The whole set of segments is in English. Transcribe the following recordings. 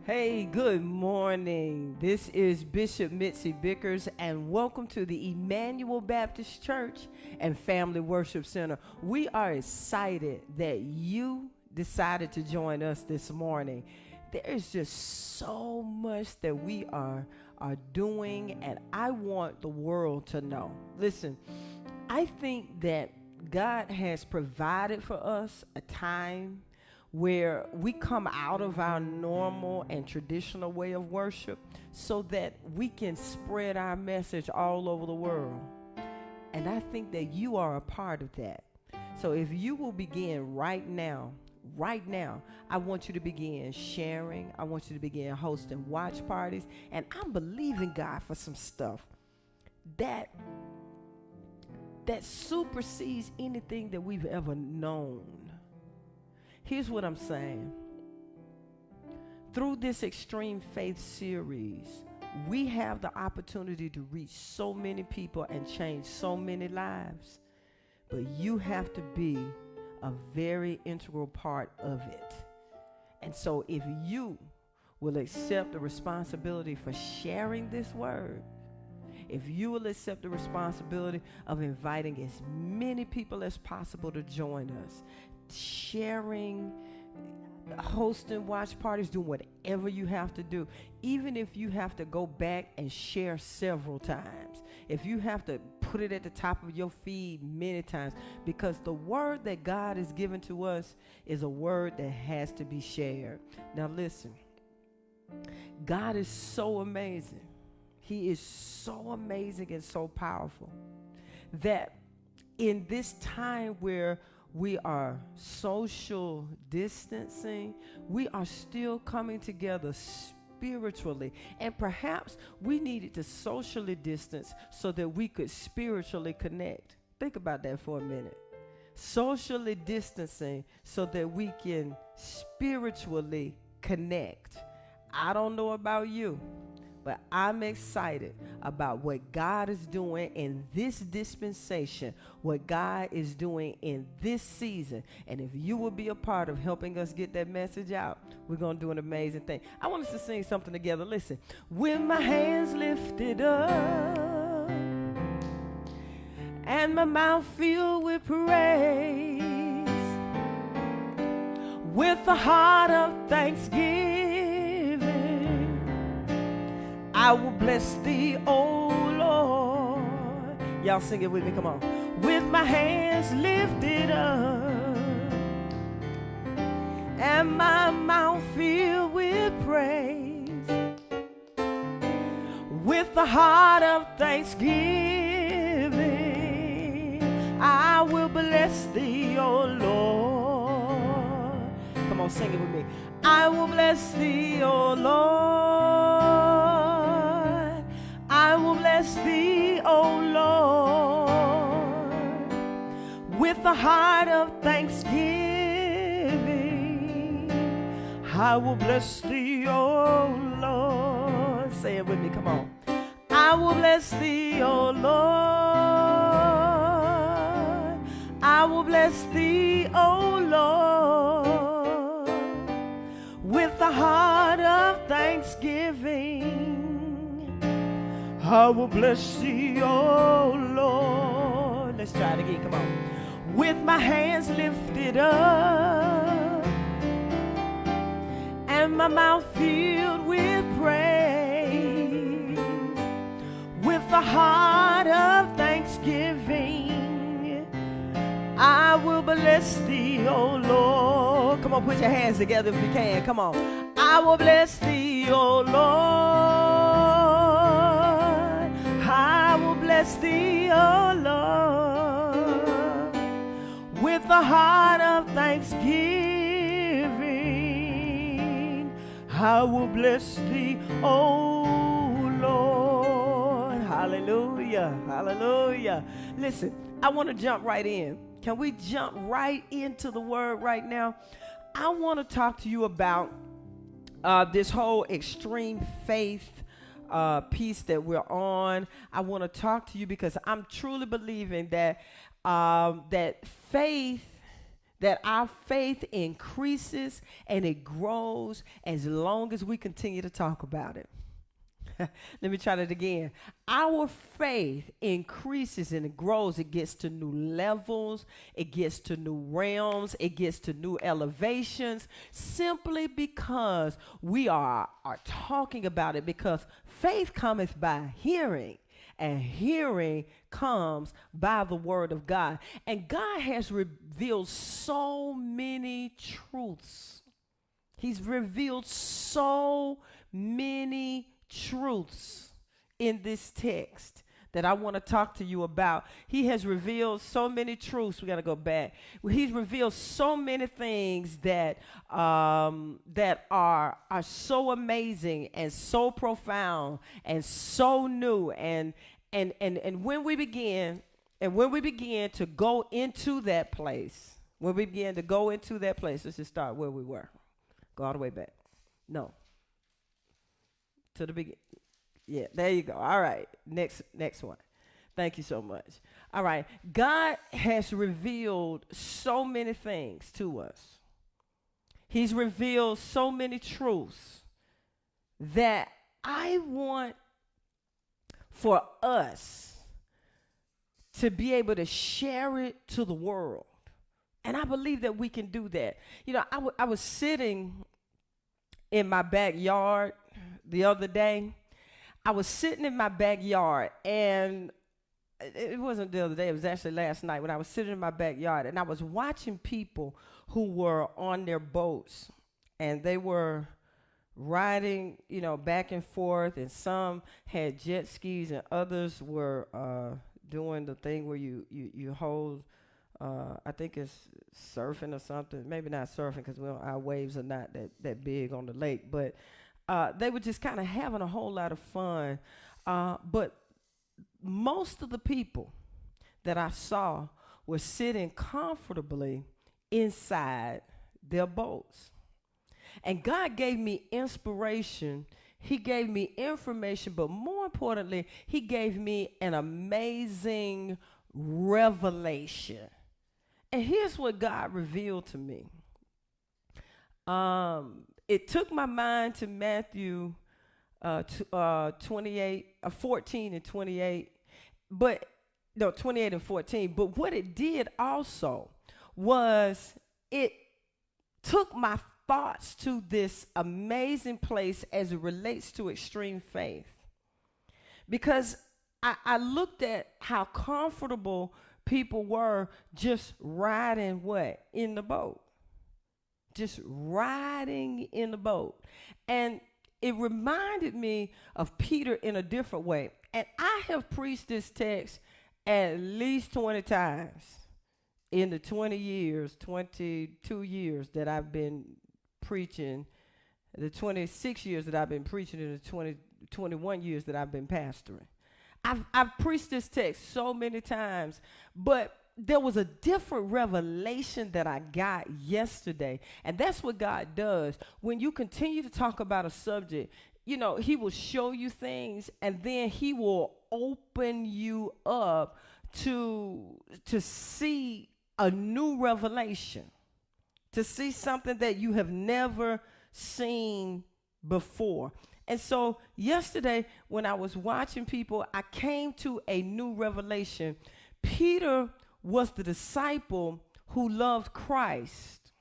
Hey, good morning. This is Bishop Mitzi Bickers, and welcome to the Emmanuel Baptist Church and Family Worship Center. We are excited that you decided to join us this morning. There is just so much that we are doing, and I want the world to know. Listen, I think that God has provided for us a time where we come out of our normal and traditional way of worship so that we can spread our message all over the world. And I think that you are a part of that. So if you will begin right now, I want you to begin sharing. I want you to begin hosting watch parties. And I'm believing God for some stuff that supersedes anything that we've ever known. Here's what I'm saying. Through this Extreme Faith series, we have the opportunity to reach so many people and change so many lives. But you have to be a very integral part of it. And so if you will accept the responsibility for sharing this word, if you will accept the responsibility of inviting as many people as possible to join us, sharing, hosting watch parties, doing whatever you have to do, even if you have to go back and share several times, if you have to put it at the top of your feed many times, because the word that God has given to us is a word that has to be shared. Now listen, God is so amazing. He is so amazing and so powerful that in this time where we are social distancing, we are still coming together spiritually. And perhaps we needed to socially distance so that we could spiritually connect. Think about that for a minute. Socially distancing so that we can spiritually connect. I don't know about you, but I'm excited about what God is doing in this dispensation, what God is doing in this season. And if you will be a part of helping us get that message out, we're going to do an amazing thing. I want us to sing something together. Listen. With my hands lifted up and my mouth filled with praise, with a heart of thanksgiving, I will bless thee, O Lord. Y'all sing it with me, come on. With my hands lifted up and my mouth filled with praise, with a heart of thanksgiving, I will bless thee, O Lord. Come on, sing it with me. I will bless thee, O Lord. I will bless thee, O Lord, with a heart of thanksgiving. I will bless thee, O Lord. Say it with me, come on. I will bless thee, O Lord. I will bless thee, O Lord, with a heart of thanksgiving. I will bless thee, O Lord. Let's try it again, come on. With my hands lifted up and my mouth filled with praise, with a heart of thanksgiving, I will bless thee, O Lord. Come on, put your hands together if you can. Come on. I will bless thee, O Lord. I will bless thee, O Lord, with a heart of thanksgiving. I will bless thee, O Lord. Hallelujah. Hallelujah. Listen, I want to jump right in. Can we jump right into the word right now? I want to talk to you about this whole extreme faith piece that we're on. I want to talk to you because I'm truly believing that that faith that our faith increases and it grows as long as we continue to talk about it. Let me try that again. Our faith increases and it grows. It gets to new levels. It gets to new realms. It gets to new elevations simply because we are talking about it, because faith cometh by hearing, and hearing comes by the word of God. And God has revealed so many truths. He's revealed so many truths in this text that I want to talk to you about. He has revealed so many truths. We got to go back. He's revealed so many things that that are so amazing and so profound and so new. And when we begin to go into that place, let's just start where we were. Go all the way back. No. To the beginning. Yeah, there you go. All right. Next one. Thank you so much. All right. God has revealed so many things to us. He's revealed so many truths that I want for us to be able to share it to the world. And I believe that we can do that. You know, I was sitting in my backyard the other day. I was sitting in my backyard, and it wasn't the other day, it was actually last night when I was sitting in my backyard, and I was watching people who were on their boats, and they were riding, you know, back and forth, and some had jet skis, and others were doing the thing where you hold, I think it's surfing or something. Maybe not surfing, because our waves are not that big on the lake, but they were just kind of having a whole lot of fun. But most of the people that I saw were sitting comfortably inside their boats. And God gave me inspiration. He gave me information, but more importantly, he gave me an amazing revelation. And here's what God revealed to me. It took my mind to Matthew 14 and 28, but no, 28 and 14. But what it did also was it took my thoughts to this amazing place as it relates to extreme faith. Because I looked at how comfortable people were just riding in the boat. Just riding in the boat. And it reminded me of Peter in a different way. And I have preached this text at least 20 times in the 22 years that I've been preaching, the 26 years that I've been preaching, and the 21 years that I've been pastoring. I've preached this text so many times, but there was a different revelation that I got yesterday. And that's what God does. When you continue to talk about a subject, you know, he will show you things, and then he will open you up to see a new revelation, to see something that you have never seen before. And so yesterday, when I was watching people, I came to a new revelation. Peter was the disciple who loved Christ,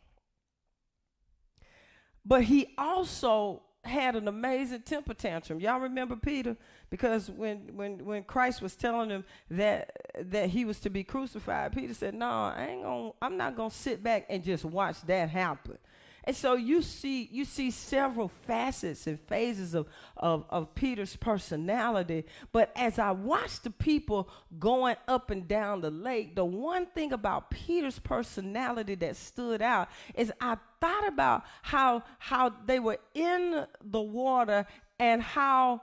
but he also had an amazing temper tantrum. Y'all remember Peter? Because when Christ was telling him that he was to be crucified, Peter said, "No, I'm not gonna sit back and just watch that happen." And so you see several facets and phases of Peter's personality. But as I watched the people going up and down the lake, the one thing about Peter's personality that stood out is I thought about how they were in the water, and how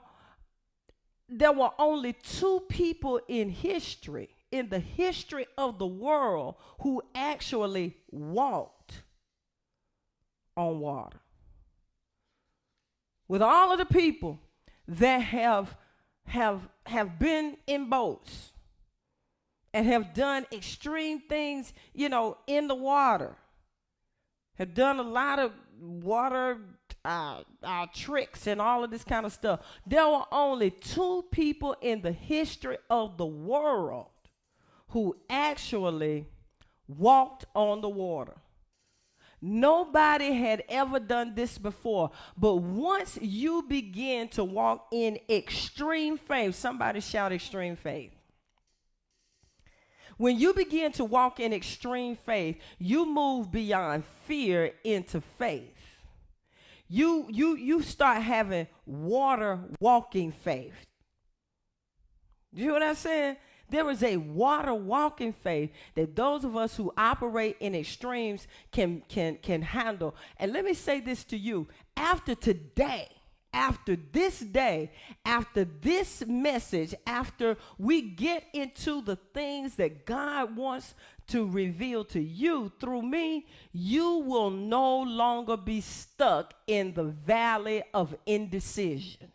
there were only two people in the history of the world, who actually walked on water. With all of the people that have been in boats and have done extreme things, you know, in the water, have done a lot of water tricks and all of this kind of stuff. There were only two people in the history of the world who actually walked on the water. Nobody had ever done this before. But once you begin to walk in extreme faith, somebody shout extreme faith. When you begin to walk in extreme faith, you move beyond fear into faith. You start having water walking faith. You hear what I'm saying? There is a water walking faith that those of us who operate in extremes can handle. And let me say this to you. After today, after this day, after this message, after we get into the things that God wants to reveal to you through me, you will no longer be stuck in the valley of indecision.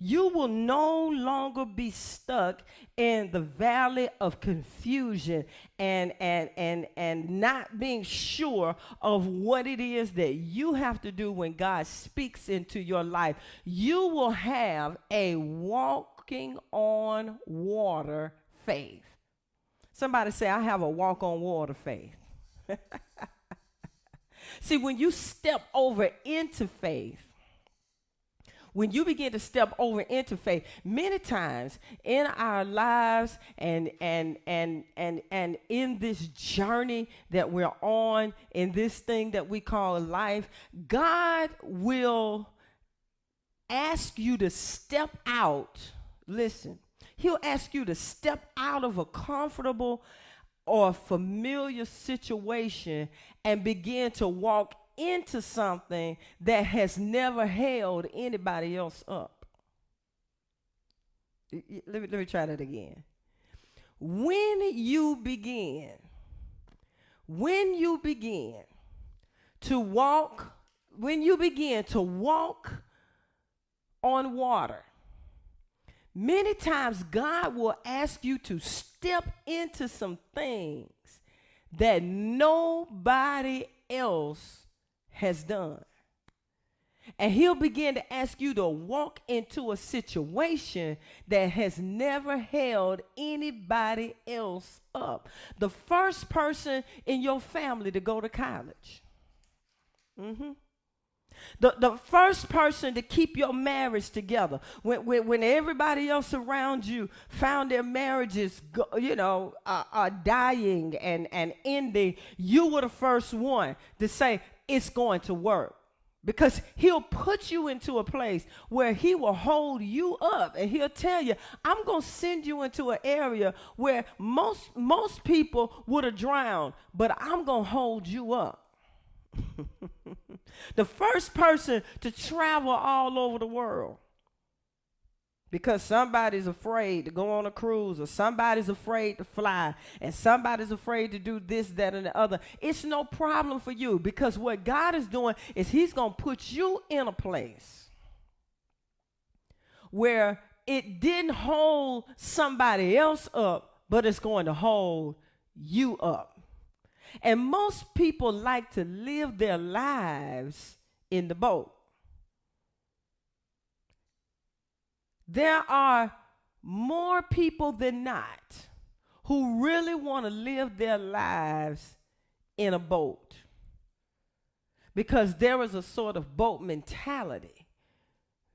You will no longer be stuck in the valley of confusion and not being sure of what it is that you have to do when God speaks into your life. You will have a walking on water faith. Somebody say, I have a walk on water faith. See, when you step over into faith, when you begin to step over into faith, many times in our lives and in this journey that we're on, in this thing that we call life, God will ask you to step out. Listen, he'll ask you to step out of a comfortable or familiar situation and begin to walk into something that has never held anybody else up. Let me try that again. When you begin to walk on water, many times God will ask you to step into some things that nobody else has done. And he'll begin to ask you to walk into a situation that has never held anybody else up. The first person in your family to go to college. The first person to keep your marriage together. When everybody else around you found their marriages, are dying and ending, you were the first one to say, it's going to work. Because he'll put you into a place where he will hold you up and he'll tell you, I'm going to send you into an area where most people would have drowned, but I'm going to hold you up. The first person to travel all over the world because somebody's afraid to go on a cruise or somebody's afraid to fly and somebody's afraid to do this, that, and the other. It's no problem for you because what God is doing is he's going to put you in a place where it didn't hold somebody else up, but it's going to hold you up. And most people like to live their lives in the boat. There are more people than not who really want to live their lives in a boat because there is a sort of boat mentality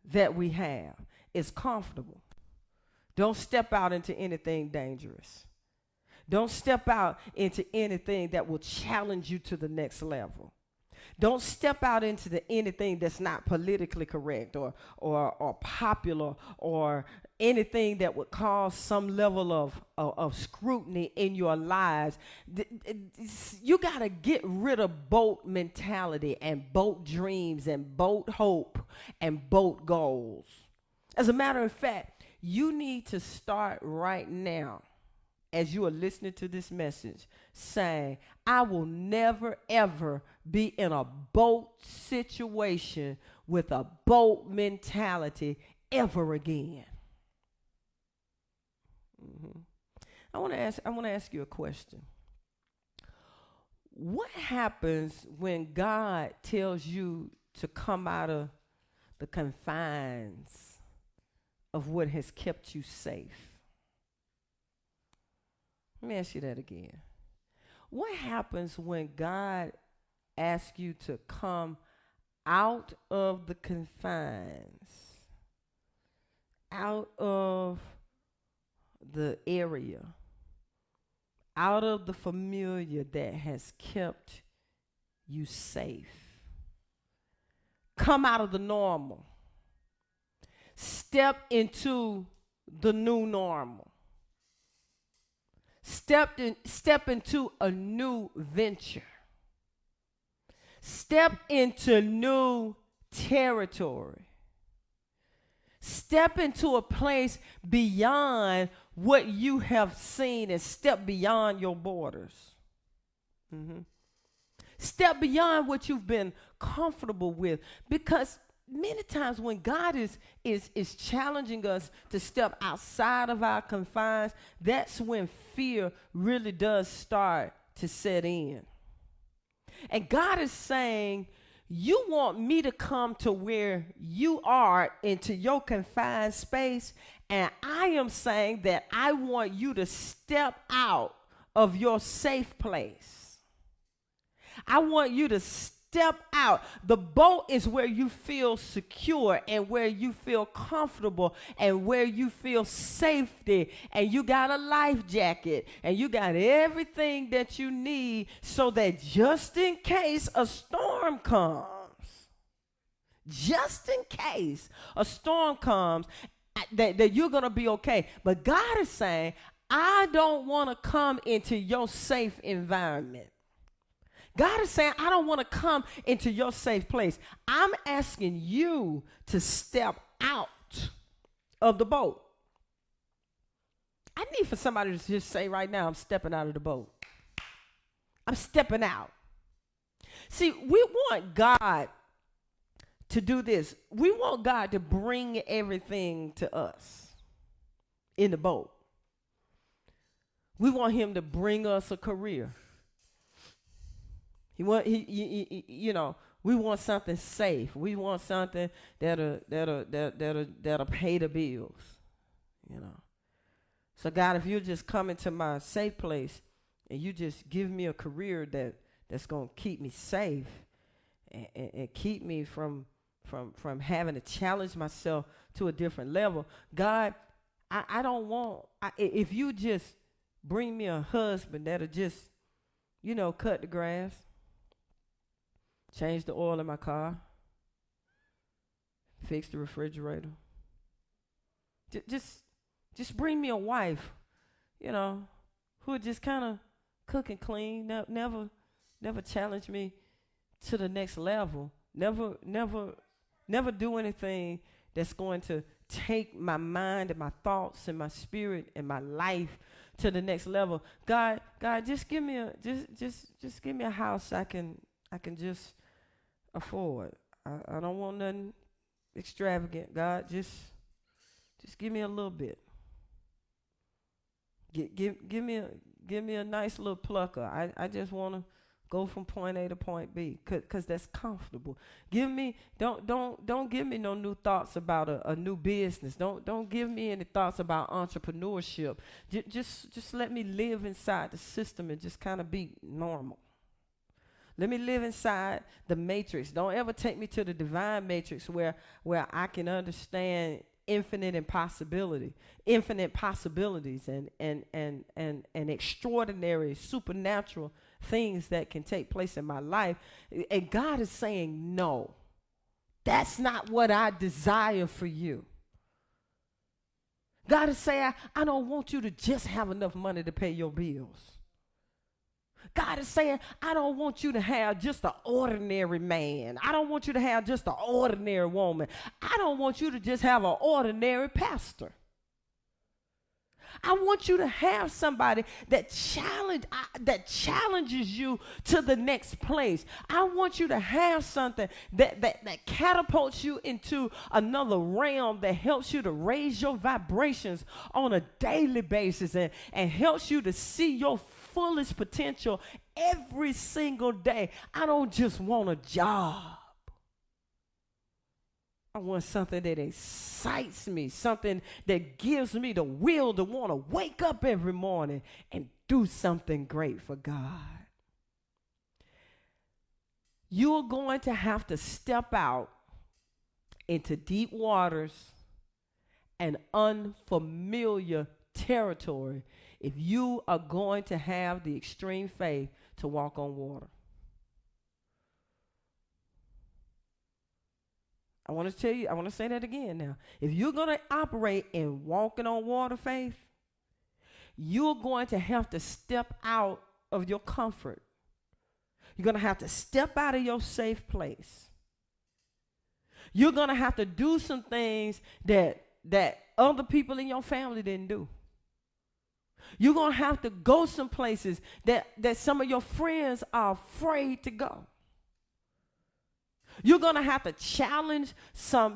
that we have. It's comfortable. Don't step out into anything dangerous. Don't step out into anything that will challenge you to the next level. Don't step out into anything that's not politically correct or popular or anything that would cause some level of scrutiny in your lives. You got to get rid of boat mentality and boat dreams and boat hope and boat goals. As a matter of fact, you need to start right now as you are listening to this message, saying, I will never, ever be in a boat situation with a boat mentality ever again. I want to ask you a question. What happens when God tells you to come out of the confines of what has kept you safe? Let me ask you that again. What happens when God asks you to come out of the confines, out of the area, out of the familiar that has kept you safe? Come out of the normal. Step into the new normal. Step into a new venture. Step into new territory. Step into a place beyond what you have seen and step beyond your borders. Mm-hmm. Step beyond what you've been comfortable with, because many times when God is challenging us to step outside of our confines, that's when fear really does start to set in. And God is saying, you want me to come to where you are, into your confined space, and I am saying that I want you to step out of your safe place. I want you to step out. The boat is where you feel secure and where you feel comfortable and where you feel safety, and you got a life jacket and you got everything that you need so that just in case a storm comes, that you're going to be okay. But God is saying, I don't want to come into your safe environment. God is saying, I don't want to come into your safe place. I'm asking you to step out of the boat. I need for somebody to just say right now, I'm stepping out of the boat. I'm stepping out. See, we want God to do this. We want God to bring everything to us in the boat. We want him to bring us a career. We want something safe. We want something that'll pay the bills, So God, if you just come into my safe place and you just give me a career that's gonna keep me safe and keep me from having to challenge myself to a different level, God, I don't want. If you just bring me a husband that'll just, cut the grass, change the oil in my car, fix the refrigerator. Just bring me a wife, who would just kind of cook and clean, never challenge me to the next level, never do anything that's going to take my mind and my thoughts and my spirit and my life to the next level. God, just give me a house I can just afford. I don't want nothing extravagant. God, just give me a little bit. Give me a nice little plucker. I just want to go from point A to point B, cause that's comfortable. Don't give me no new thoughts about a new business. Don't give me any thoughts about entrepreneurship. Just let me live inside the system and just kind of be normal. Let me live inside the matrix. Don't ever take me to the divine matrix where I can understand infinite possibilities and extraordinary supernatural things that can take place in my life. And God is saying, no, that's not what I desire for you. God is saying, I don't want you to just have enough money to pay your bills. God is saying, I don't want you to have just an ordinary man. I don't want you to have just an ordinary woman. I don't want you to just have an ordinary pastor. I want you to have somebody that challenges you to the next place. I want you to have something that catapults you into another realm, that helps you to raise your vibrations on a daily basis and helps you to see your fullest potential every single day. I don't just want a job. I want something that excites me, something that gives me the will to want to wake up every morning and do something great for God. You're going to have to step out into deep waters and unfamiliar territory if you are going to have the extreme faith to walk on water. I want to tell you, I want to say that again now. If you're going to operate in walking on water faith, you're going to have to step out of your comfort. You're going to have to step out of your safe place. You're going to have to do some things that other people in your family didn't do. You're going to have to go some places that some of your friends are afraid to go. You're going to have to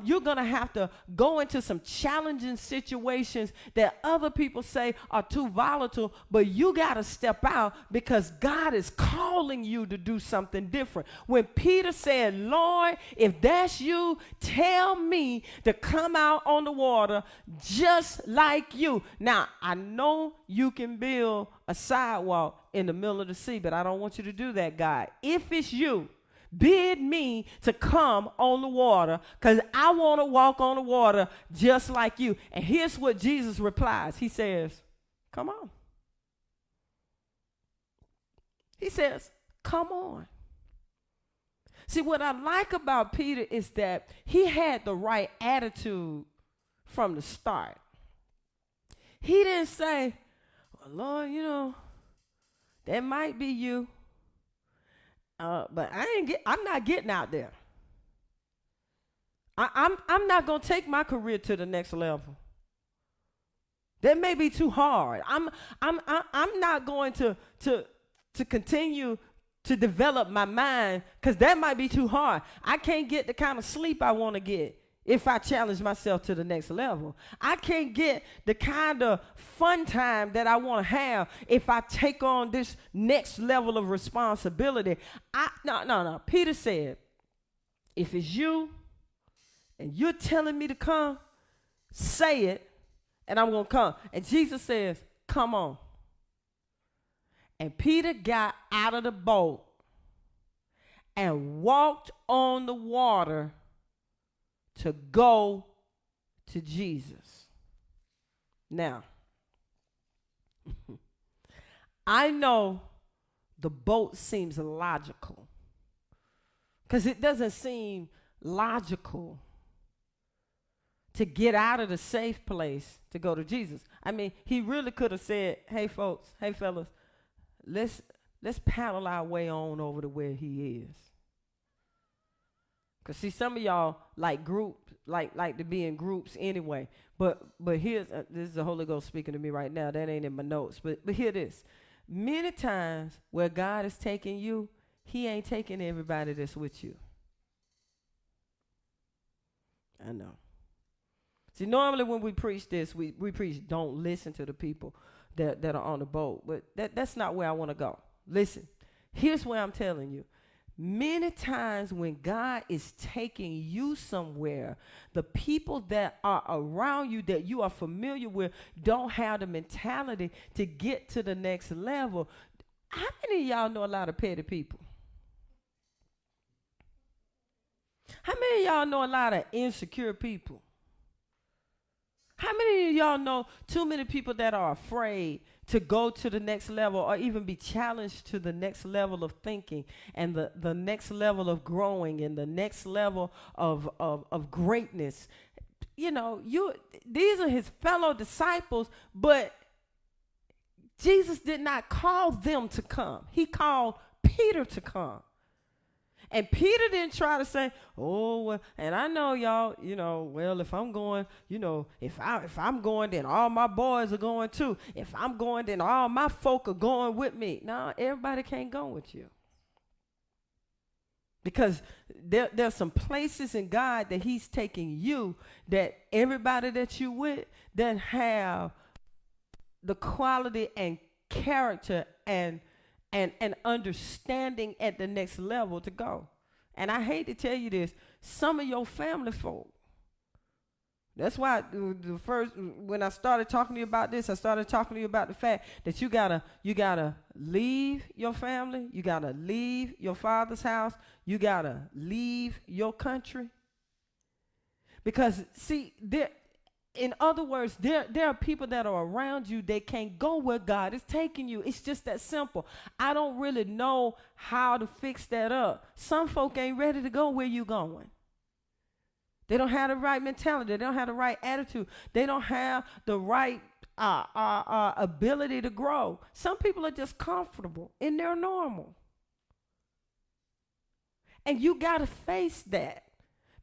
you're going to have to go into some challenging situations that other people say are too volatile, but you got to step out because God is calling you to do something different. When Peter said, Lord, if that's you, tell me to come out on the water just like you. Now, I know you can build a sidewalk in the middle of the sea, but I don't want you to do that, God. If it's you, bid me to come on the water because I want to walk on the water just like you. And here's what Jesus replies. He says, come on. He says, come on. See, what I like about Peter is that he had the right attitude from the start. He didn't say, well, Lord, that might be you. But I'm not getting out there. I'm not gonna take my career to the next level. That may be too hard. I'm not going to continue to develop my mind because that might be too hard. I can't get the kind of sleep I want to get if I challenge myself to the next level. I can't get the kind of fun time that I want to have if I take on this next level of responsibility. No. Peter said, if it's you and you're telling me to come, say it, and I'm going to come. And Jesus says, come on. And Peter got out of the boat and walked on the water to go to Jesus. Now, I know the boat seems logical because it doesn't seem logical to get out of the safe place to go to Jesus. I mean, he really could have said, hey, folks, hey, fellas, let's paddle our way on over to where he is. Because, see, some of y'all like to be in groups anyway. But here's, this is the Holy Ghost speaking to me right now. That ain't in my notes. But hear this. Many times where God is taking you, he ain't taking everybody that's with you. I know. See, normally when we preach this, we preach don't listen to the people that are on the boat. But that's not where I want to go. Listen, here's where I'm telling you. Many times when God is taking you somewhere, the people that are around you that you are familiar with don't have the mentality to get to the next level. How many of y'all know a lot of petty people? How many of y'all know a lot of insecure people? How many of y'all know too many people that are afraid to go to the next level or even be challenged to the next level of thinking and the next level of growing and the next level of greatness? These are his fellow disciples, but Jesus did not call them to come. He called Peter to come. And Peter didn't try to say, oh, well, and I know y'all, well, if I'm going, if I'm going, then all my boys are going too. If I'm going, then all my folk are going with me. No, everybody can't go with you. Because there's some places in God that he's taking you that everybody that you with doesn't have the quality and character and understanding at the next level to go. And I hate to tell you this, some of your family folk. That's why the first, when I started talking to you about this, I started talking to you about the fact that you gotta leave your family, you gotta leave your father's house, you gotta leave your country. Because see, in other words, there are people that are around you that can't go where God is taking you. It's just that simple. I don't really know how to fix that up. Some folk ain't ready to go where you going. They don't have the right mentality. They don't have the right attitude. They don't have the right ability to grow. Some people are just comfortable in their normal. And you got to face that.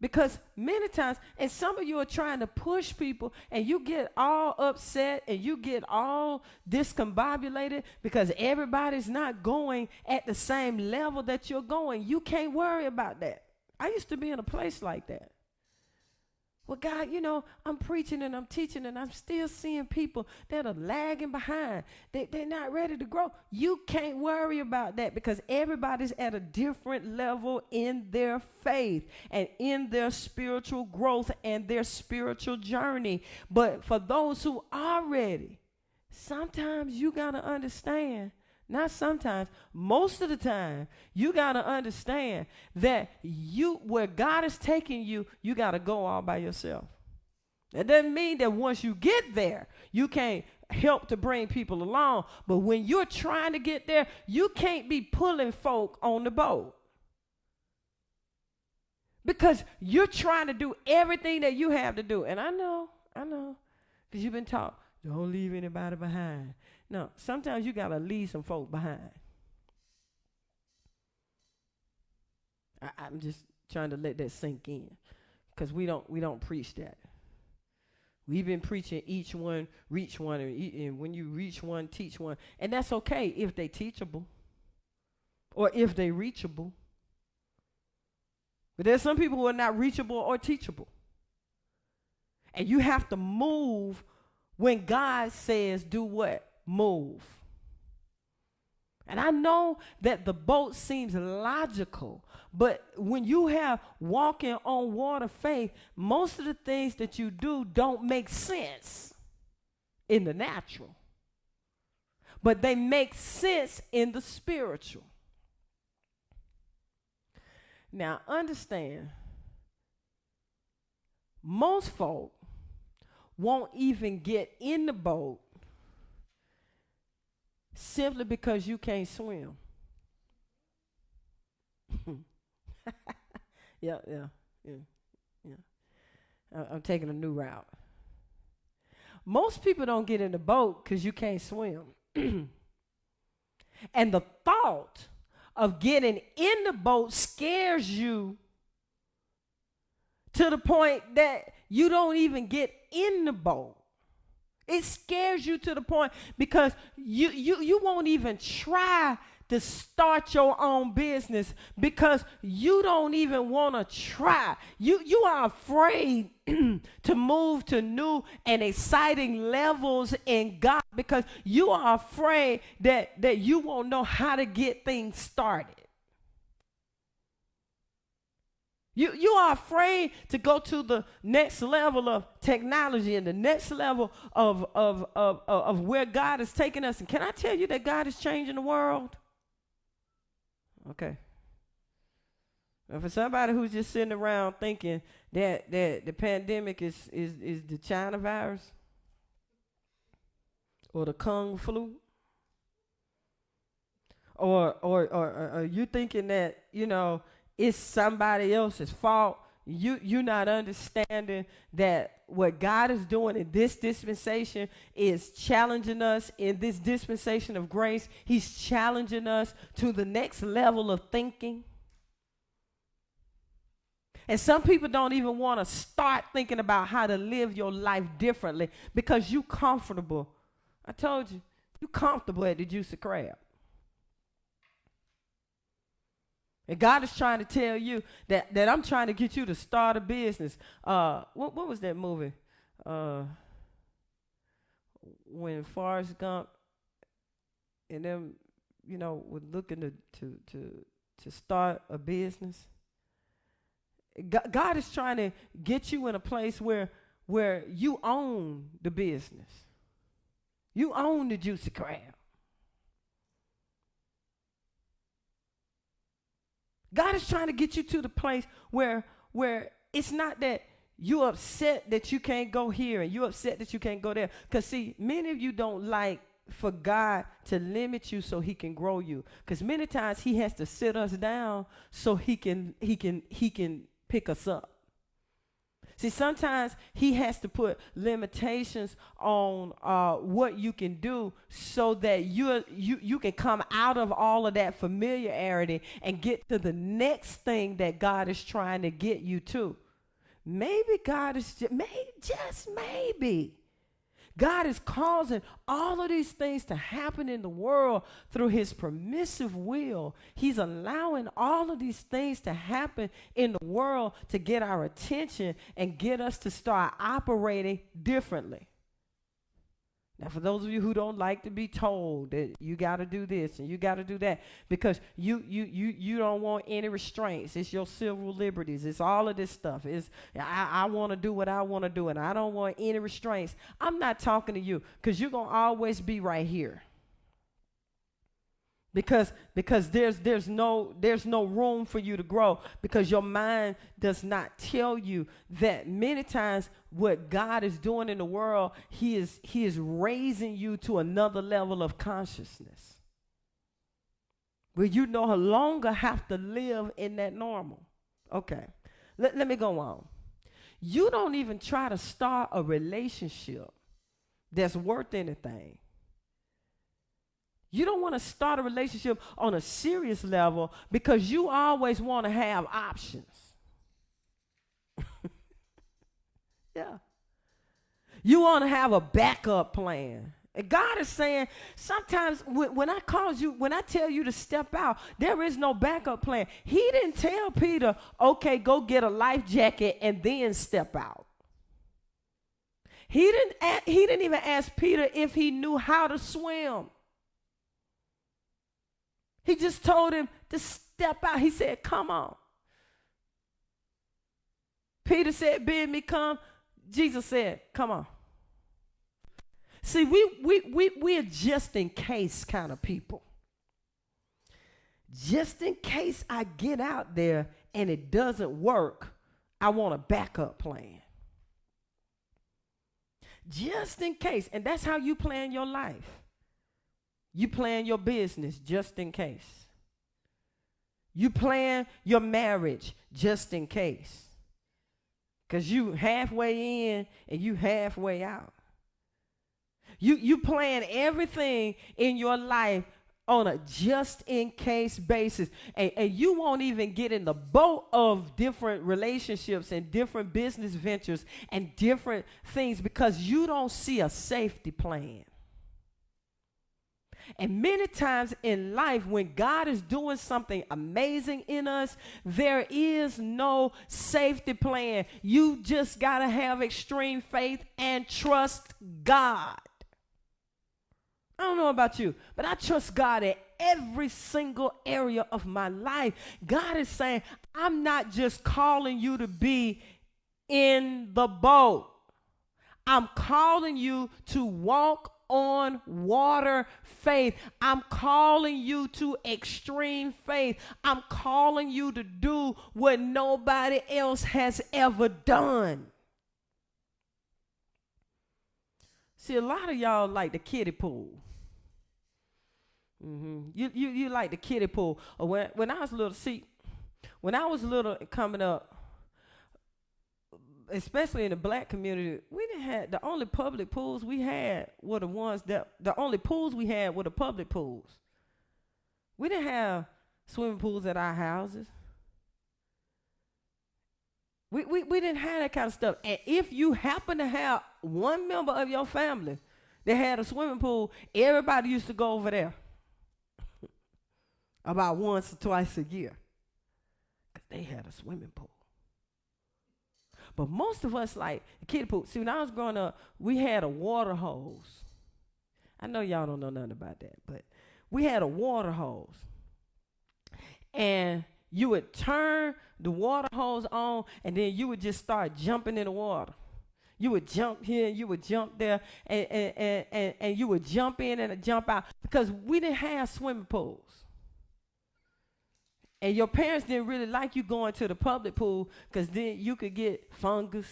Because many times, and some of you are trying to push people, and you get all upset and you get all discombobulated because everybody's not going at the same level that you're going. You can't worry about that. I used to be in a place like that. Well, God, I'm preaching and I'm teaching and I'm still seeing people that are lagging behind. They're not ready to grow. You can't worry about that because everybody's at a different level in their faith and in their spiritual growth and their spiritual journey. But for those who are ready, sometimes you got to understand. Not sometimes, most of the time, you got to understand that where God is taking you, you got to go all by yourself. That doesn't mean that once you get there, you can't help to bring people along. But when you're trying to get there, you can't be pulling folk on the boat. Because you're trying to do everything that you have to do. And I know, because you've been taught, don't leave anybody behind. No, sometimes you got to leave some folk behind. I'm just trying to let that sink in because we don't preach that. We've been preaching each one, reach one, and when you reach one, teach one. And that's okay if they teachable or if they reachable. But there's some people who are not reachable or teachable. And you have to move when God says do what? Move. And I know that the boat seems logical, but when you have walking on water faith, most of the things that you do don't make sense in the natural, but they make sense in the spiritual. Now understand, most folk won't even get in the boat simply because you can't swim. Yeah. I'm taking a new route. Most people don't get in the boat because you can't swim. And the thought of getting in the boat scares you to the point that you don't even get in the boat. It scares you to the point because you won't even try to start your own business because you don't even want to try. You are afraid to move to new and exciting levels in God because you are afraid that you won't know how to get things started. You are afraid to go to the next level of technology and the next level of where God is taking us. And can I tell you that God is changing the world? Okay. And for somebody who's just sitting around thinking that the pandemic is the China virus or the Kung flu, or you thinking that, it's somebody else's fault. You're not understanding that what God is doing in this dispensation is challenging us in this dispensation of grace. He's challenging us to the next level of thinking. And some people don't even want to start thinking about how to live your life differently because you're comfortable. I told you, you're comfortable at the juicy crab. And God is trying to tell you that I'm trying to get you to start a business. What was that movie? When Forrest Gump and them, were looking to start a business. God is trying to get you in a place where you own the business. You own the juicy crab. God is trying to get you to the place where it's not that you're upset that you can't go here and you're upset that you can't go there. Because see, many of you don't like for God to limit you so he can grow you. Because many times he has to sit us down so he can pick us up. See, sometimes he has to put limitations on what you can do so that you can come out of all of that familiarity and get to the next thing that God is trying to get you to. Maybe God is just maybe. God is causing all of these things to happen in the world through his permissive will. He's allowing all of these things to happen in the world to get our attention and get us to start operating differently. Now, for those of you who don't like to be told that you got to do this and you got to do that because you don't want any restraints. It's your civil liberties. It's all of this stuff. I want to do what I want to do and I don't want any restraints. I'm not talking to you because you're going to always be right here. Because there's no room for you to grow because your mind does not tell you that many times what God is doing in the world, he is raising you to another level of consciousness where you no longer have to live in that normal. Okay, let me go on. You don't even try to start a relationship that's worth anything. You don't want to start a relationship on a serious level because you always want to have options. Yeah. You want to have a backup plan. And God is saying sometimes when I tell you to step out, there is no backup plan. He didn't tell Peter, okay, go get a life jacket and then step out. He didn't even ask Peter if he knew how to swim. He just told him to step out. He said, come on. Peter said, bid me come. Jesus said, come on. See, we're just in case kind of people. Just in case I get out there and it doesn't work, I want a backup plan. Just in case. And that's how you plan your life. You plan your business just in case. You plan your marriage just in case. Because you halfway in and you halfway out. You plan everything in your life on a just in case basis. And you won't even get in the boat of different relationships and different business ventures and different things because you don't see a safety plan. And many times in life, when God is doing something amazing in us, there is no safety plan. You just got to have extreme faith and trust God. I don't know about you, but I trust God in every single area of my life. God is saying, I'm not just calling you to be in the boat. I'm calling you to walk on water faith. I'm calling you to extreme faith. I'm calling you to do what nobody else has ever done. See, a lot of y'all like the kiddie pool. You like the kiddie pool. Or when I was little, coming up, especially in the black community, we didn't have the only public pools we had were the only pools we had were the public pools. We didn't have swimming pools at our houses. We didn't have that kind of stuff. And if you happen to have one member of your family that had a swimming pool, everybody used to go over there about once or twice a year because they had a swimming pool. But most of us like the kiddie pool. See, when I was growing up, we had a water hose. I know y'all don't know nothing about that, but we had a water hose. And you would turn the water hose on, and then you would just start jumping in the water. You would jump here, you would jump there, and you would jump in and jump out, because we didn't have swimming pools. And your parents didn't really like you going to the public pool, because then you could get fungus,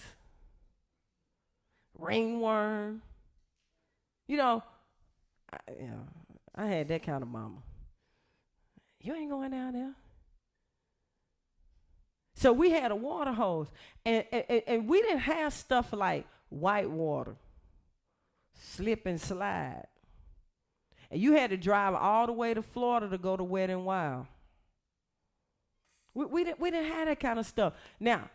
ringworm. I had that kind of mama. You ain't going down there. So we had a water hose, and we didn't have stuff like white water, slip and slide. And you had to drive all the way to Florida to go to Wet n Wild. We didn't have that kind of stuff. Now,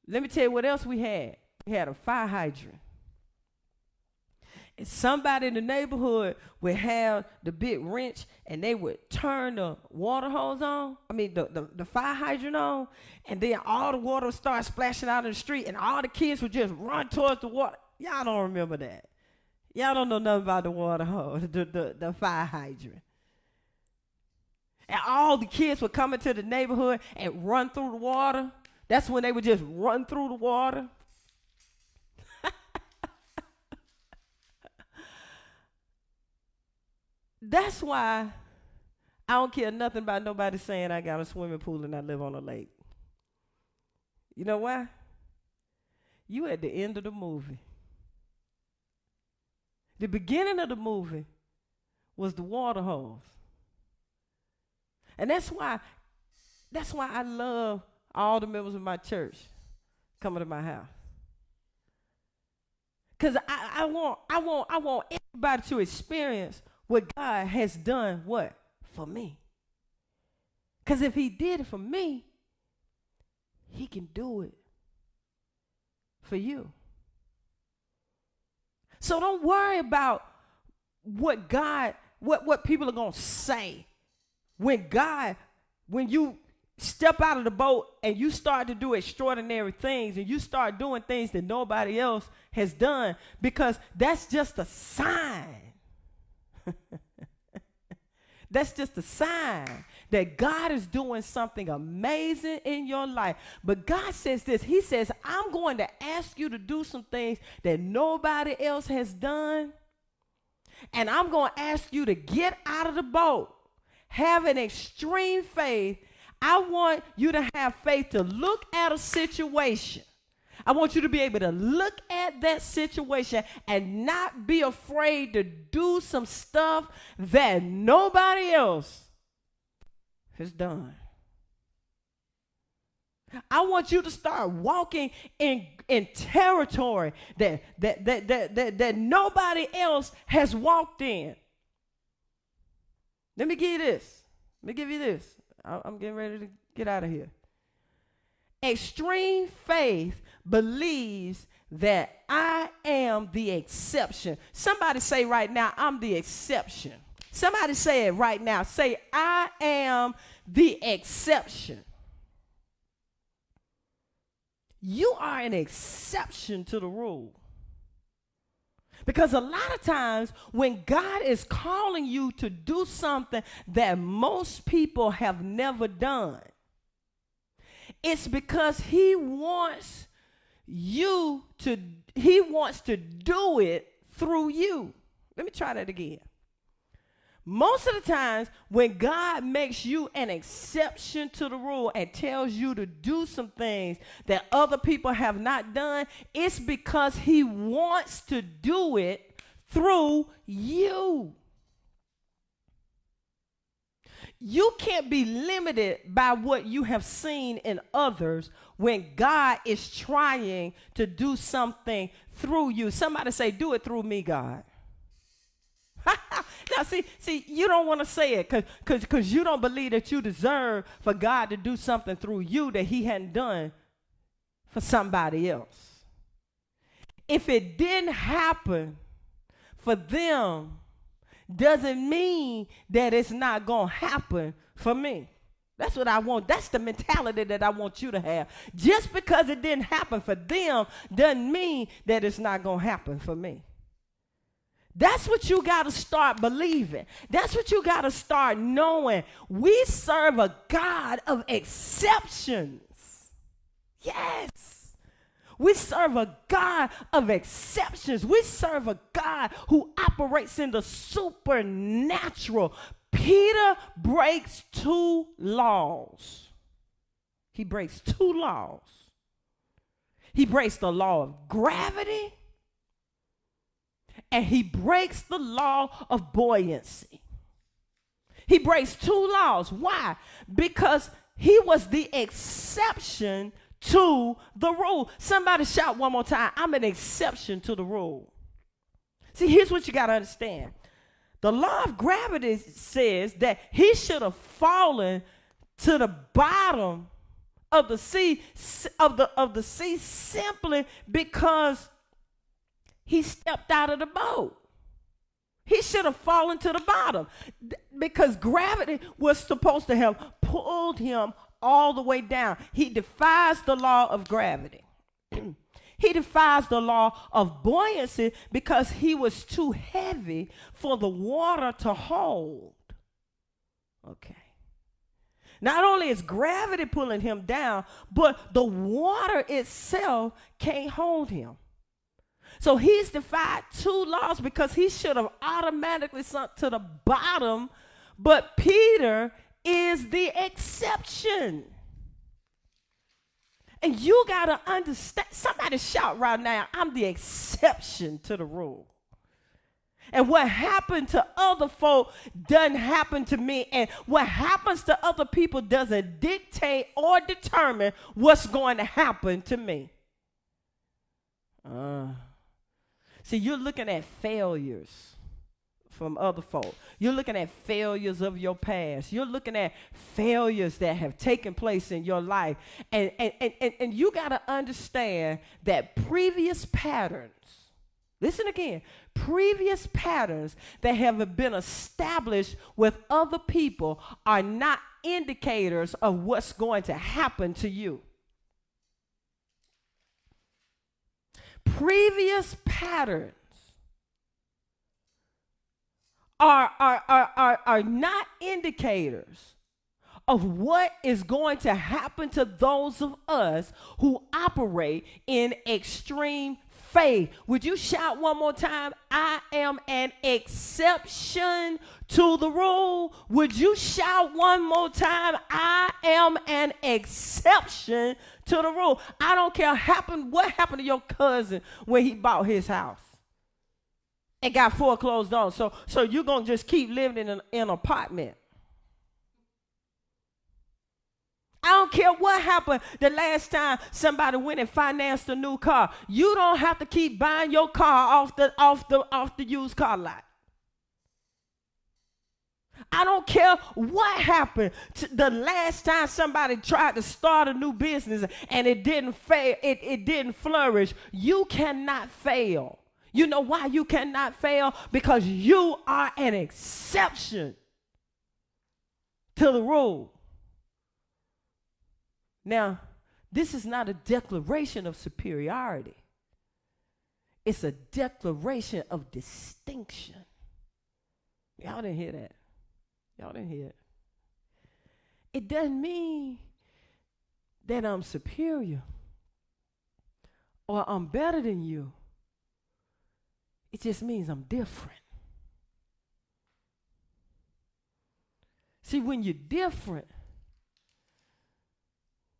let me tell you what else we had. We had a fire hydrant. And somebody in the neighborhood would have the big wrench, and they would turn the water hose on, the fire hydrant on, and then all the water would start splashing out in the street, and all the kids would just run towards the water. Y'all don't remember that. Y'all don't know nothing about the water hose, the fire hydrant. And all the kids would come into the neighborhood and run through the water. That's when they would just run through the water. That's why I don't care nothing about nobody saying I got a swimming pool and I live on a lake. You know why? You at the end of the movie. The beginning of the movie was the water hose. And that's why I love all the members of my church coming to my house. Because I want everybody to experience what God has done, what? For me. Because if he did it for me, he can do it for you. So don't worry about what people are going to say. When you step out of the boat and you start to do extraordinary things, and you start doing things that nobody else has done, because that's just a sign. That's just a sign that God is doing something amazing in your life. But God says this. He says, I'm going to ask you to do some things that nobody else has done. And I'm going to ask you to get out of the boat. Have an extreme faith. I want you to have faith to look at a situation. I want you to be able to look at that situation and not be afraid to do some stuff that nobody else has done. I want you to start walking in territory that nobody else has walked in. Let me give you this. Let me give you this. I'm getting ready to get out of here. Extreme faith believes that I am the exception. Somebody say right now, I'm the exception. Somebody say it right now. Say, I am the exception. You are an exception to the rule. Because a lot of times when God is calling you to do something that most people have never done, it's because he wants to do it through you. Let me try that again. Most of the times when God makes you an exception to the rule and tells you to do some things that other people have not done, it's because he wants to do it through you. You can't be limited by what you have seen in others when God is trying to do something through you. Somebody say, do it through me, God. Now, see, you don't want to say it because you don't believe that you deserve for God to do something through you that he hadn't done for somebody else. If it didn't happen for them, doesn't mean that it's not going to happen for me. That's what I want. That's the mentality that I want you to have. Just because it didn't happen for them doesn't mean that it's not going to happen for me. That's what you got to start believing. That's what you got to start knowing. We serve a God of exceptions. Yes. We serve a God of exceptions. We serve a God who operates in the supernatural. Peter breaks 2 laws. He breaks 2 laws. He breaks the law of gravity, and he breaks the law of buoyancy. He breaks 2 laws. Why? Because he was the exception to the rule. Somebody shout one more time. I'm an exception to the rule. See, here's what you got to understand. The law of gravity says that he should have fallen to the bottom of the sea, simply because he stepped out of the boat. He should have fallen to the bottom because gravity was supposed to have pulled him all the way down. He defies the law of gravity. He defies the law of buoyancy because he was too heavy for the water to hold. Okay. Not only is gravity pulling him down, but the water itself can't hold him. So he's defied 2 laws because he should have automatically sunk to the bottom, but Peter is the exception. And you got to understand, somebody shout right now, I'm the exception to the rule. And what happened to other folk doesn't happen to me. And what happens to other people doesn't dictate or determine what's going to happen to me. See, you're looking at failures from other folk. You're looking at failures of your past. You're looking at failures that have taken place in your life. And you got to understand that previous patterns, listen again, previous patterns that have been established with other people are not indicators of what's going to happen to you. Previous patterns are not indicators of what is going to happen to those of us who operate in extreme faith. Would you shout one more time? I am an exception to the rule. Would you shout one more time? I am an exception to the rule. I don't care what happened to your cousin when he bought his house and got foreclosed on. So you're going to just keep living in an apartment. I don't care what happened the last time somebody went and financed a new car. You don't have to keep buying your car off the used car lot. I don't care what happened to the last time somebody tried to start a new business and it didn't fail, it didn't flourish. You cannot fail. You know why you cannot fail? Because you are an exception to the rule. Now, this is not a declaration of superiority. It's a declaration of distinction. Y'all didn't hear that. Y'all didn't hear it. It doesn't mean that I'm superior or I'm better than you. It just means I'm different. See, when you're different,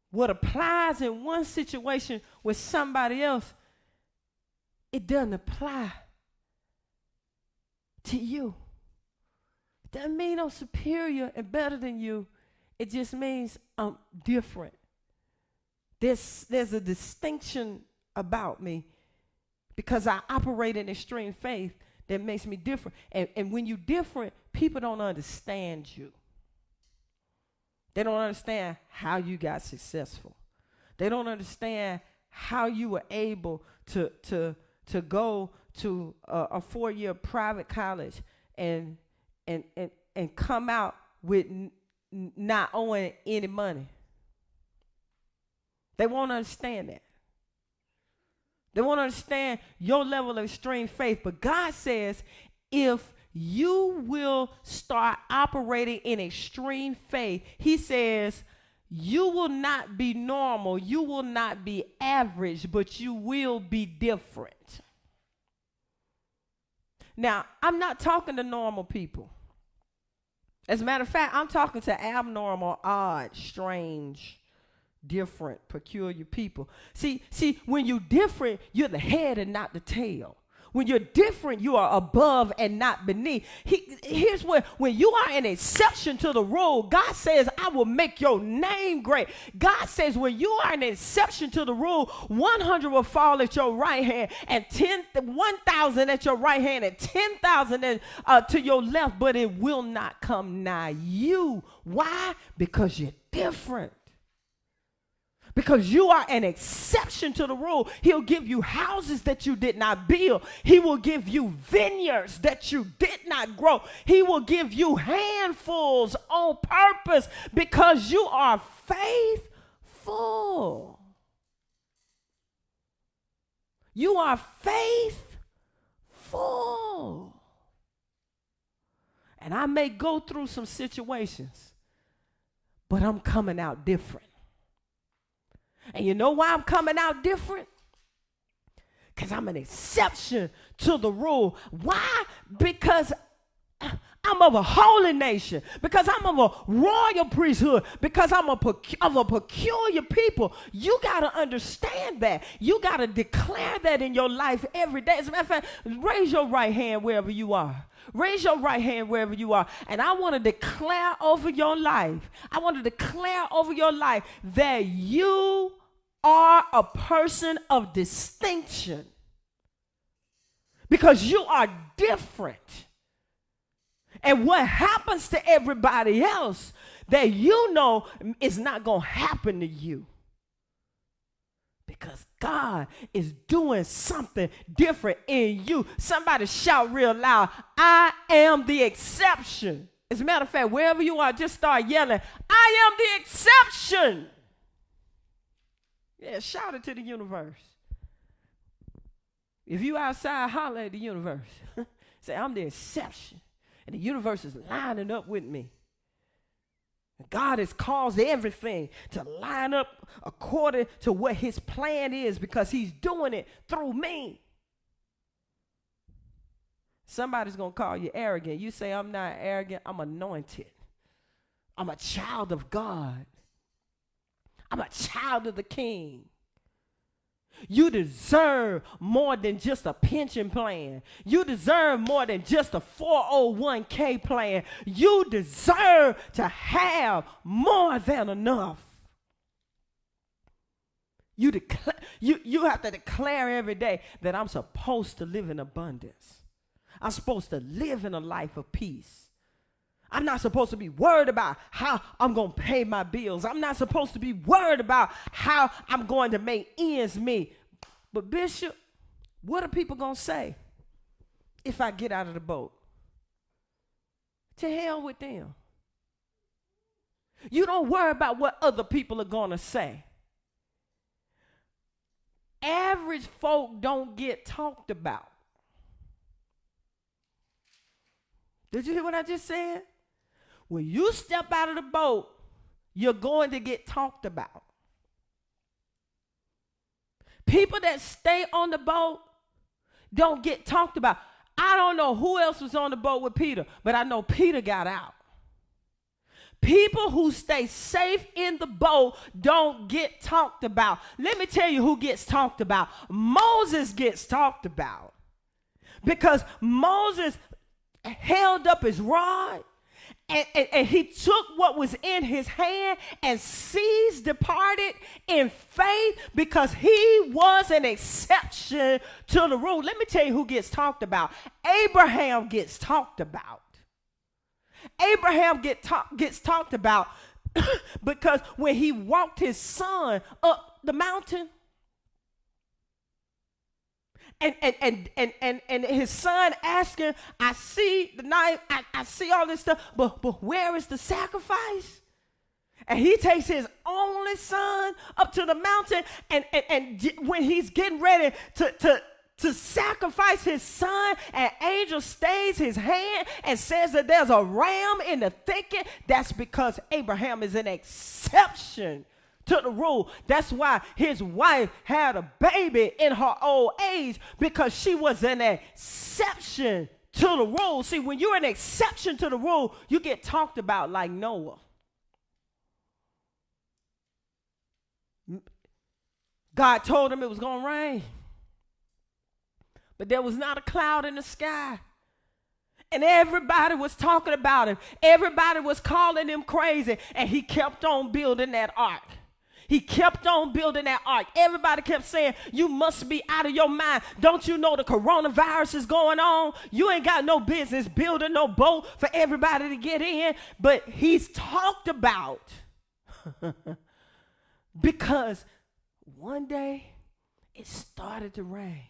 what applies in one situation with somebody else, it doesn't apply to you. It doesn't mean I'm superior and better than you. It just means I'm different. There's a distinction about me because I operate in extreme faith that makes me different. And when you're different, people don't understand you. They don't understand how you got successful. They don't understand how you were able to go to a 4-year private college and come out with not owing any money. They won't understand that. They won't understand your level of extreme faith. But God says, if you will start operating in extreme faith, he says, you will not be normal, you will not be average, but you will be different. Now, I'm not talking to normal people. As a matter of fact, I'm talking to abnormal, odd, strange, different, peculiar people. See, when you're different, you're the head and not the tail. When you're different, you are above and not beneath. Here's where, when you are an exception to the rule, God says, I will make your name great. God says, when you are an exception to the rule, 100 will fall at your right hand, and 1,000 at your right hand, and 10,000 to your left, but it will not come nigh you. Why? Because you're different. Because you are an exception to the rule. He'll give you houses that you did not build. He will give you vineyards that you did not grow. He will give you handfuls on purpose because you are faithful. You are faithful. And I may go through some situations, but I'm coming out different. And you know why I'm coming out different? Because I'm an exception to the rule. Why? Because I'm of a holy nation. Because I'm of a royal priesthood. Because I'm of a peculiar people. You got to understand that. You got to declare that in your life every day. As a matter of fact, raise your right hand wherever you are. Raise your right hand wherever you are. And I want to declare over your life. I want to declare over your life that you are a person of distinction. Because you are different. And what happens to everybody else that you know is not going to happen to you. Because God is doing something different in you. Somebody shout real loud, I am the exception. As a matter of fact, wherever you are, just start yelling, I am the exception. Yeah, shout it to the universe. If you outside, holler at the universe. Say, I'm the exception. And the universe is lining up with me. God has caused everything to line up according to what his plan is because he's doing it through me. Somebody's going to call you arrogant. You say, I'm not arrogant. I'm anointed. I'm a child of God. I'm a child of the King. You deserve more than just a pension plan. You deserve more than just a 401k plan. You deserve to have more than enough. You have to declare every day that I'm supposed to live in abundance. I'm supposed to live in a life of peace. I'm not supposed to be worried about how I'm going to pay my bills. I'm not supposed to be worried about how I'm going to make ends meet. But Bishop, what are people going to say if I get out of the boat? To hell with them. You don't worry about what other people are going to say. Average folk don't get talked about. Did you hear what I just said? When you step out of the boat, you're going to get talked about. People that stay on the boat don't get talked about. I don't know who else was on the boat with Peter, but I know Peter got out. People who stay safe in the boat don't get talked about. Let me tell you who gets talked about. Moses gets talked about because Moses held up his rod. And he took what was in his hand and seas departed in faith because he was an exception to the rule. Let me tell you who gets talked about. Abraham gets talked about. Abraham gets talked about because when he walked his son up the mountain, and his son asking, I see the knife, I see all this stuff, but where is the sacrifice? And he takes his only son up to the mountain, and when he's getting ready to to sacrifice his son, an angel stays his hand and says that there's a ram in the thicket, that's because Abraham is an exception to the rule. That's why his wife had a baby in her old age, because she was an exception to the rule. See, when you're an exception to the rule, you get talked about like Noah. God told him it was going to rain, but there was not a cloud in the sky. And everybody was talking about him. Everybody was calling him crazy. And he kept on building that ark. He kept on building that ark. Everybody kept saying, you must be out of your mind. Don't you know the coronavirus is going on? You ain't got no business building no boat for everybody to get in. But he's talked about because one day it started to rain.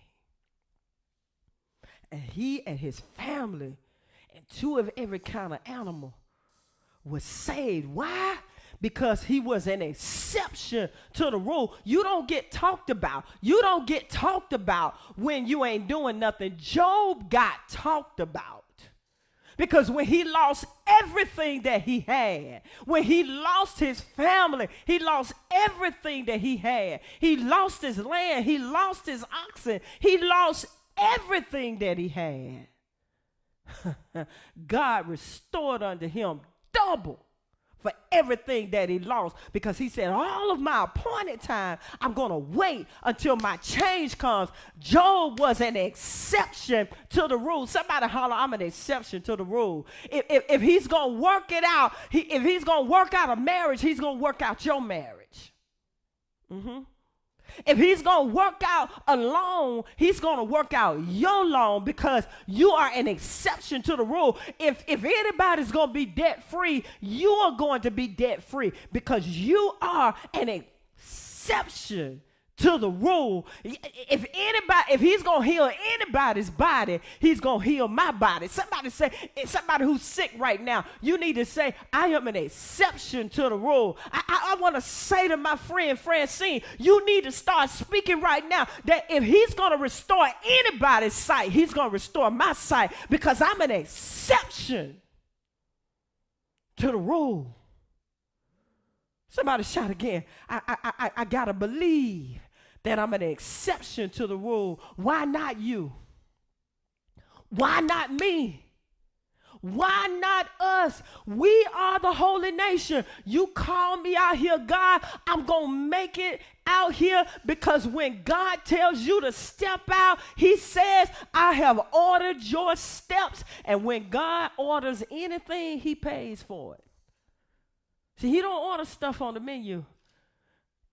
And he and his family and two of every kind of animal was saved. Why? Because he was an exception to the rule. You don't get talked about. You don't get talked about when you ain't doing nothing. Job got talked about. Because when he lost everything that he had, when he lost his family, he lost everything that he had. He lost his land. He lost his oxen. He lost everything that he had. God restored unto him double for everything that he lost, because he said, all of my appointed time, I'm going to wait until my change comes. Job was an exception to the rule. Somebody holler, I'm an exception to the rule. If he's going to work it out, if he's going to work out a marriage, he's going to work out your marriage. If he's going to work out a loan, he's going to work out your loan, because you are an exception to the rule. If anybody's going to be debt-free, you are going to be debt-free, because you are an exception to the rule. If he's going to heal anybody's body, he's going to heal my body. Somebody who's sick right now, you need to say, I am an exception to the rule. I want to say to my friend Francine, you need to start speaking right now that if he's going to restore anybody's sight, he's going to restore my sight, because I'm an exception to the rule. Somebody shout again. I got to believe that I'm an exception to the rule. Why not you? Why not me? Why not us? We are the holy nation. You call me out here, God, I'm going to make it out here, because when God tells you to step out, he says, I have ordered your steps. And when God orders anything, he pays for it. See, he don't order stuff on the menu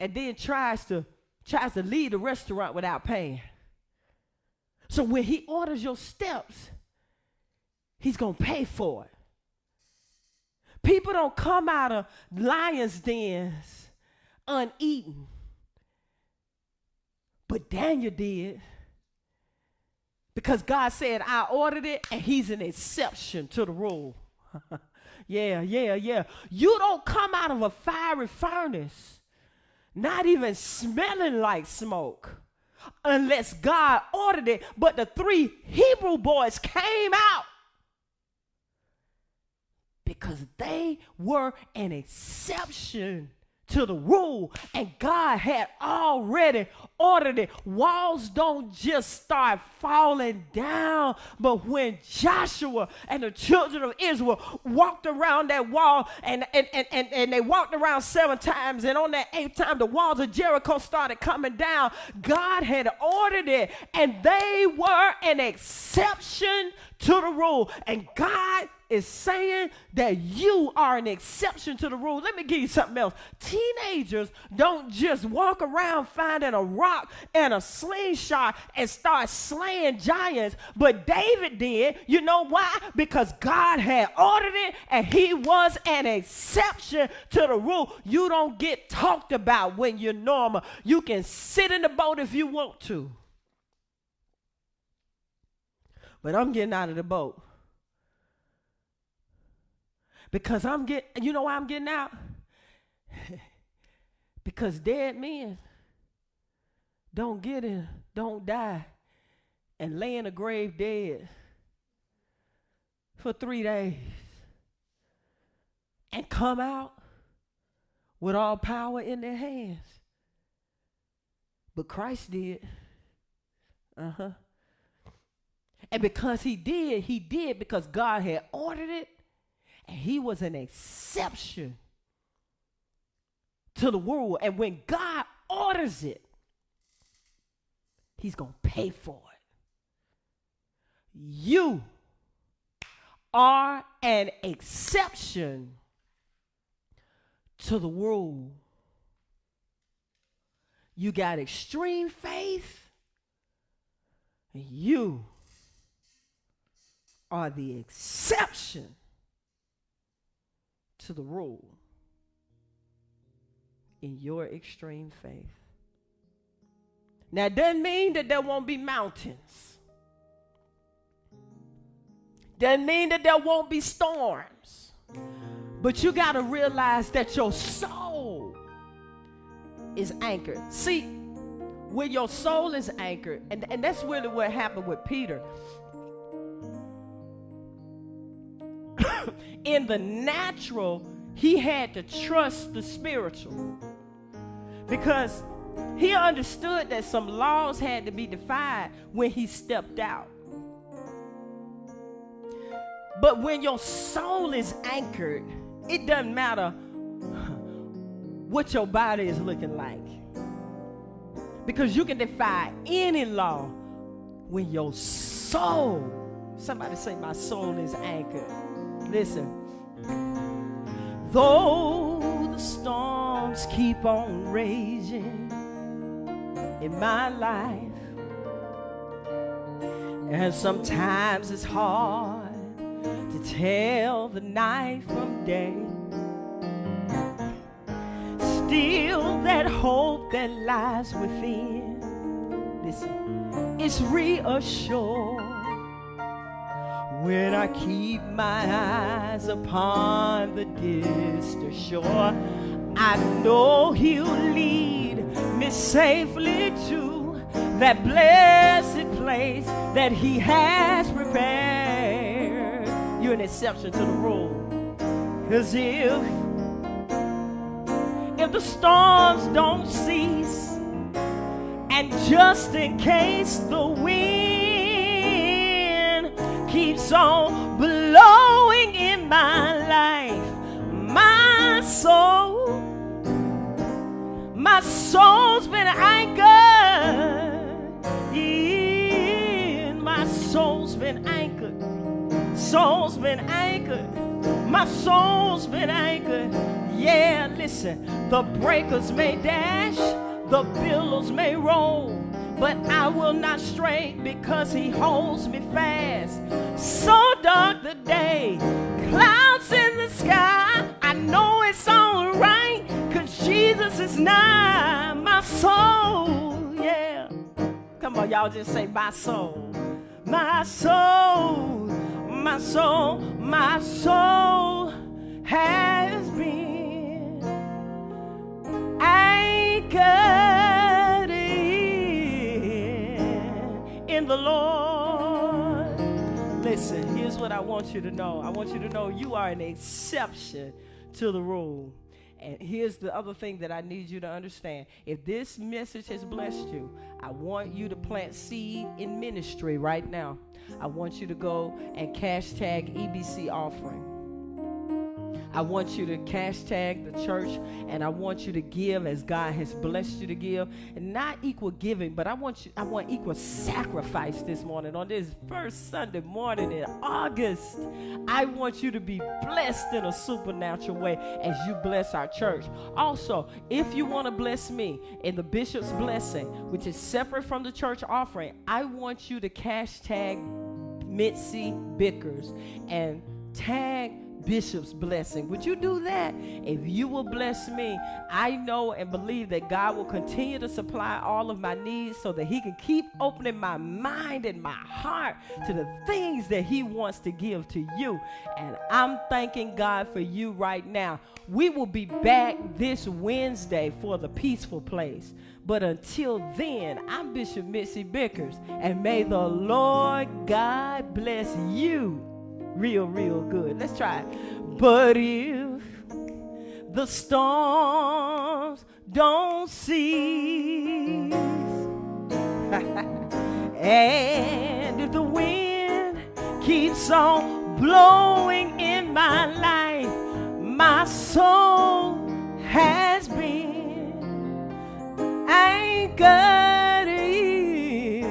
and then tries to leave the restaurant without paying. So when he orders your steps, he's going to pay for it. People don't come out of lions' dens uneaten. But Daniel did, because God said, I ordered it, and he's an exception to the rule. Yeah. You don't come out of a fiery furnace not even smelling like smoke unless God ordered it. But the three Hebrew boys came out because they were an exception to the rule, and God had already ordered it. Walls don't just start falling down, but when Joshua and the children of Israel walked around that wall, and they walked around 7 times, and on that 8th time the walls of Jericho started coming down, God had ordered it, and they were an exception to the rule. And God is saying that you are an exception to the rule. Let me give you something else. Teenagers don't just walk around finding a rock and a slingshot and start slaying giants, but David did. You know why? Because God had ordered it, and he was an exception to the rule. You don't get talked about when you're normal. You can sit in the boat if you want to. But I'm getting out of the boat. Because you know why I'm getting out? Because dead men don't die and lay in a grave dead for 3 days and come out with all power in their hands. But Christ did. And because he did because God had ordered it, and he was an exception to the rule. And when God orders it, he's going to pay for it. You are an exception to the rule. You got extreme faith, and you are the exception to the rule in your extreme faith. Now, it doesn't mean that there won't be mountains. Doesn't mean that there won't be storms. But you got to realize that your soul is anchored. See, when your soul is anchored, and that's really what happened with Peter. In the natural, he had to trust the spiritual, because he understood that some laws had to be defied when he stepped out. But when your soul is anchored, it doesn't matter what your body is looking like, because you can defy any law when your soul, somebody say, my soul is anchored. Listen, though the storms keep on raging in my life, and sometimes it's hard to tell the night from day, still that hope that lies within, listen, it's reassured when I keep my eyes upon the distant shore. I know he'll lead me safely to that blessed place that he has prepared. You're an exception to the rule. 'Cause if the storms don't cease, and just in case the wind keeps on blowing in my life, my soul's been anchored. Yeah, my soul's been anchored. Soul's been anchored. My soul's been anchored. Yeah, listen, the breakers may dash, the billows may roll, but I will not stray because he holds me fast. So dark the day, clouds in the sky, I know it's all right, 'cause Jesus is nigh. My soul, yeah. Come on, y'all, just say my soul. My soul, my soul, my soul has been anchored in the Lord. Listen, here's what I want you to know. I want you to know you are an exception to the rule. And here's the other thing that I need you to understand. If this message has blessed you, I want you to plant seed in ministry right now. I want you to go and hashtag EBC offering. I want you to hashtag the church, and I want you to give as God has blessed you to give. And not equal giving, but I want equal sacrifice this morning. On this first Sunday morning in August, I want you to be blessed in a supernatural way as you bless our church. Also, if you want to bless me in the Bishop's blessing, which is separate from the church offering, I want you to hashtag Mitzi Bickers and tag Bishop's blessing. Would you do that? If you will bless me, I know and believe that God will continue to supply all of my needs so that he can keep opening my mind and my heart to the things that he wants to give to you. And I'm thanking God for you right now. We will be back this Wednesday for the Peaceful Place. But until then, I'm Bishop Mitzi Bickers, and may the Lord God bless you real, real good. Let's try it. But if the storms don't cease, and if the wind keeps on blowing in my life, my soul has been anchored in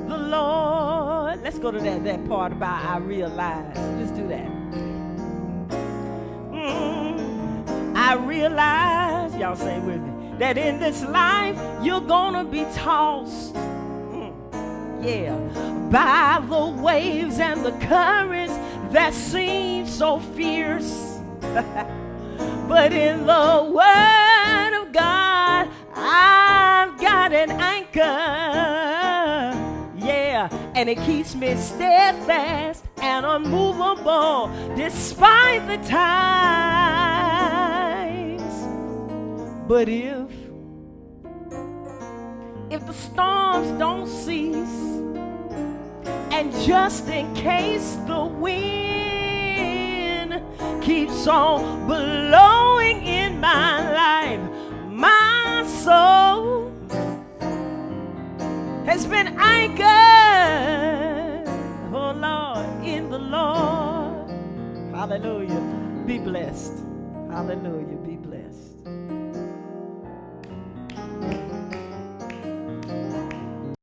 the Lord. Let's go to that part about I realize. Let's do that. I realize, y'all say with me, that in this life you're gonna be tossed, by the waves and the currents that seem so fierce. But in the Word of God, I've got an anchor, and it keeps me steadfast and unmovable despite the times. But if the storms don't cease, and just in case the wind keeps on blowing in my life, my soul has been anchored, oh Lord, in the Lord. Hallelujah. Be blessed. Hallelujah. Be blessed.